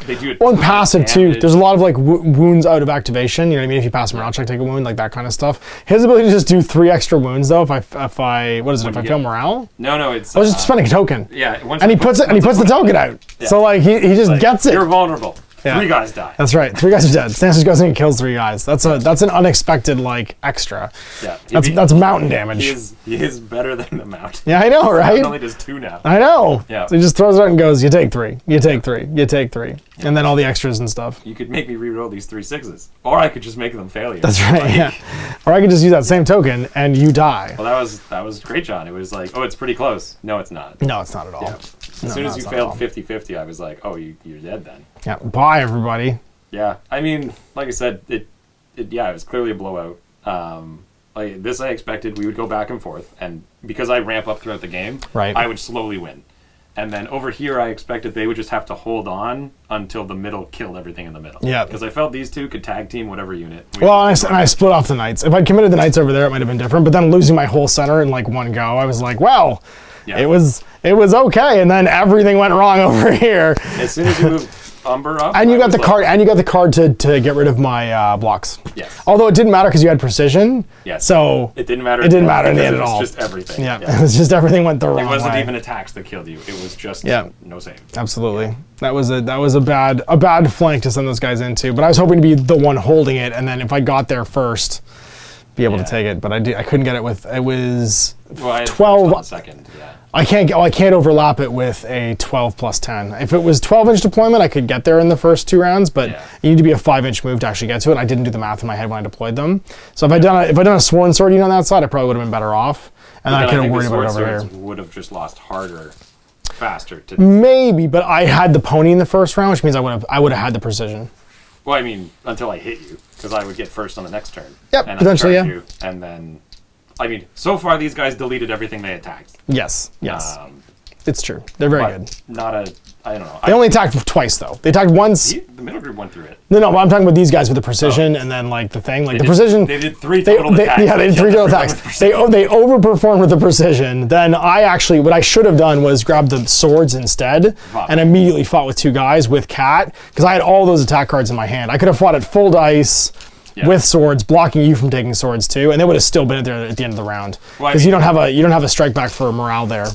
They do it. Well, and passive too. There's a lot of like wounds out of activation. You know what I mean? If you pass a morale check, take a wound, like that kind of stuff. His ability to just do 3 extra wounds though. If I fail morale? No, it's. I was just spending a token. Yeah, and he puts the token out. Yeah. So like he just gets it. You're vulnerable. 3 guys die. That's right. 3 guys are dead. Stannis goes in and kills 3 guys. That's an unexpected like extra. Yeah. That's mountain damage. He is better than the mount. Yeah, I know, right? He only does 2 now. I know. Yeah. So he just throws it out and goes, you take 3. You take 3. You take 3. Yeah. And then all the extras and stuff. You could make me reroll these 3 6s. Or I could just make them failures. That's right, yeah. Or I could just use that same token and you die. Well, that was great, John. It was like, oh, it's pretty close. No, it's not. No, it's not at all. Yeah. As soon as you failed 50-50, I was like, oh, you're dead then. Yeah, bye everybody. Yeah, I mean, like I said, it was clearly a blowout. Like this, I expected we would go back and forth, and because I ramp up throughout the game, right, I would slowly win. And then over here, I expected they would just have to hold on until the middle killed everything in the middle. Yeah, because I felt these two could tag team whatever unit. Well, and I split off the knights. If I'd committed the knights over there, it might have been different. But then losing my whole center in like one go, I was like, well, it was okay, and then everything went wrong over here. As soon as you moved Umber up, and you got the card, to get rid of my blocks. Yes. Although it didn't matter because you had precision. Yes. So it didn't matter. It didn't matter in the end at all. It was just everything. Yeah. It was just everything went the wrong way. It wasn't even attacks that killed you. It was just no save. Absolutely. Yeah. That was a bad flank to send those guys into. But I was hoping to be the one holding it, and then if I got there first, be able to take it. But I couldn't get it with. It was 12 on the second. Yeah. I can't overlap it with a 12 plus 10. If it was 12-inch deployment, I could get there in the first 2 rounds, but you need to be a 5-inch move to actually get to it. I didn't do the math in my head when I deployed them. So if I'd done a Sworn Sword unit on that side, I probably would have been better off. And I could have worried about it over here. Would have just lost harder, faster. Maybe, but I had the pony in the first round, which means I would have had the precision. Well, I mean, until I hit you, because I would get first on the next turn. Yep, and potentially, yeah. You, and then, I mean, so far these guys deleted everything they attacked. Yes. It's true. They're very good. I don't know. They only attacked twice, though. They attacked once. The middle group went through it. No, but I'm talking about these guys with the precision and then like the thing, like precision. They did 3 total attacks. Yeah, they did 3 total attacks. They overperformed with the precision. Then what I should have done was grab the swords instead and immediately fought with 2 guys with Cat because I had all those attack cards in my hand. I could have fought at full dice. Yeah. With swords, blocking you from taking swords too, and they would have still been there at the end of the round because you don't have a strike back for morale there.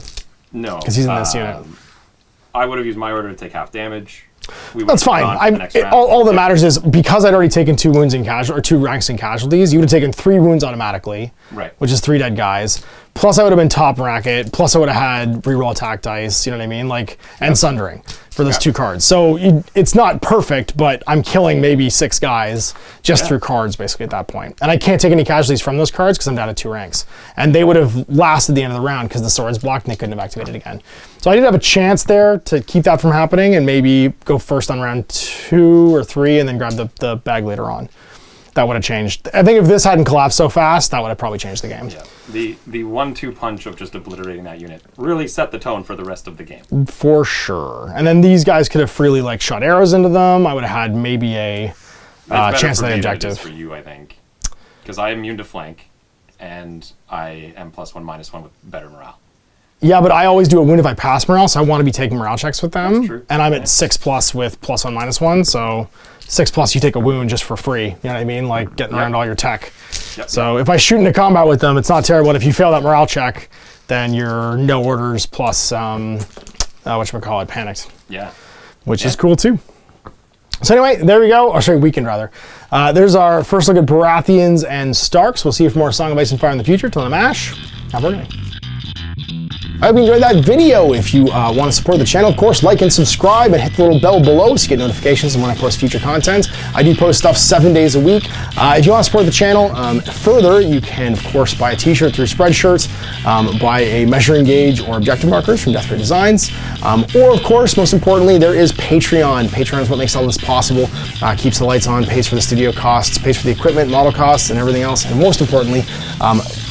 No, because he's in this unit. I would have used my order to take half damage. That's fine. All that matters is because I'd already taken 2 wounds in or 2 ranks in casualties, you would have taken 3 wounds automatically, right? Which is 3 dead guys. Plus, I would have been top bracket. Plus, I would have had reroll attack dice. You know what I mean? And sundering for those 2 cards. So it's not perfect, but I'm killing maybe 6 guys just through cards basically at that point. And I can't take any casualties from those cards because I'm down to 2 ranks. And they would have lasted the end of the round because the swords blocked and they couldn't have activated again. So I did have a chance there to keep that from happening and maybe go first on round 2 or 3 and then grab the bag later on. That would have changed. I think if this hadn't collapsed so fast, that would have probably changed the game. Yeah. The 1-2 punch of just obliterating that unit really set the tone for the rest of the game. For sure. And then these guys could have freely shot arrows into them. I would have had maybe a chance at the objective. For you, I think, because I am immune to flank. and I am +1/-1 with better morale. Yeah, but I always do a wound if I pass morale, so I want to be taking morale checks with them. That's true. And I'm at 6+ with +1/-1, so 6+ you take a wound just for free. You know what I mean? Like getting around all your tech. Yep. So if I shoot into combat with them, it's not terrible. If you fail that morale check, then you're no orders plus whatchamacallit, panicked. Yeah. Which is cool too. So anyway, there we go. Or sorry, weekend rather. There's our first look at Baratheons and Starks. We'll see you for more Song of Ice and Fire in the future. Till then, Ash, have a good night. I hope you enjoyed that video. If you want to support the channel, of course, like and subscribe and hit the little bell below so you get notifications when I post future content. I do post stuff 7 days a week. If you want to support the channel further, you can, of course, buy a t-shirt through Spreadshirts, buy a measuring gauge or objective markers from Death Ray Designs, or, of course, most importantly, there is Patreon. Patreon is what makes all this possible, keeps the lights on, pays for the studio costs, pays for the equipment, model costs, and everything else, and most importantly,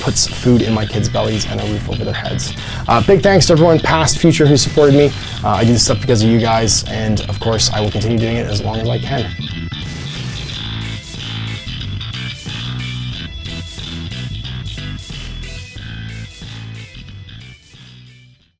puts food in my kids' bellies and a roof over their heads. Big thanks to everyone, past, future, who supported me. I do this stuff because of you guys, and of course, I will continue doing it as long as I can.